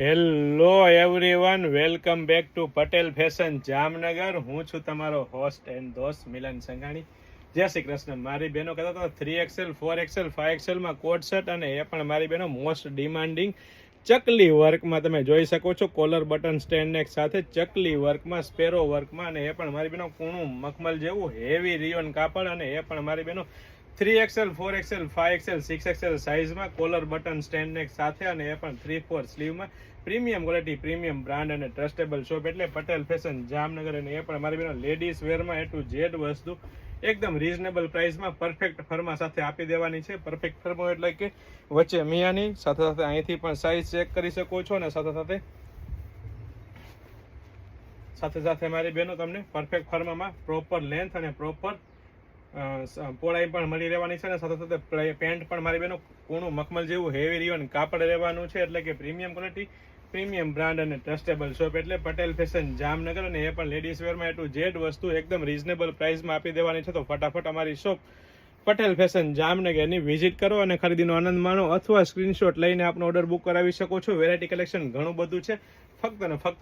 Hello everyone, welcome back to Patel fashion Jamnagar. હું છું તમારો હોસ્ટ એન્ડ દોસ્ત મિલન સંઘાણી. જય શ્રી કૃષ્ણ. મારી બહેનો કહેતા હતા 3XL, 4XL, 5XL માં કોટ સેટ, અને એ પણ મારી બહેનો મોસ્ટ ડિમાન્ડિંગ ચકલી વર્કમાં તમે જોઈ શકો છો. કોલર બટન સ્ટેન્ડ નેક સાથે ચકલી વર્કમાં, સ્પેરો વર્કમાં, અને એ પણ મારી બહેનો કૂણું મખમલ જેવું હેવી રિયોન કાપડ, અને એ પણ મારી બહેનો 3XL, 4XL, 5XL, 6XL સાઇઝમાં caller button stand નેક સાથે, અને એ પણ 3/4 સ્લીવમાં. પ્રીમિયમ ક્વોલિટી, પ્રીમિયમ બ્રાન્ડ અને ટ્રસ્ટેબલ શોપ એટલે પટેલ ફેશન જામનગર. અને એ પણ મારી બહેનો લેડીઝ વેરમાં A to Z વસ્તુ એકદમ રીઝનેબલ પ્રાઇસમાં પરફેક્ટ ફર્મા સાથે આપી દેવાની છે. પરફેક્ટ ફર્મો એટલે કે વચ્ચે મિયાની સાથે સાથે અહીંથી પણ સાઇઝ ચેક કરી શકો છો, અને સાથે મારી બહેનો તમને પરફેક્ટ ફર્મામાં પ્રોપર લેન્થ અને પ્રોપર પહોળાઈ પણ મળી રહેવાની છે. અને સાથે પેન્ટ પણ મારી બહેનો કૂણું મખમલ જેવું હેવી રિયોન કાપડ રહેવાનું છે. એટલે કે પ્રીમિયમ ક્વોલિટી, પ્રીમિયમ બ્રાન્ડ અને ટ્રસ્ટેબલ શોપ એટલે પટેલ ફેશન જામનગર. અને એ પણ લેડીઝ વેરમાં A to Z વસ્તુ એકદમ રીઝનેબલ પ્રાઇસમાં આપી દેવાની છે. તો ફટાફટ અમારી શોપ પટેલ ફેશન જામનગરની વિઝિટ કરો અને ખરીદીનો આનંદ માણો, અથવા સ્ક્રીનશોટ લઈને આપનો ઓર્ડર બુક કરાવી શકો છો. વેરાયટી કલેક્શન ઘણું બધું છે. ફક્ત ને ફક્ત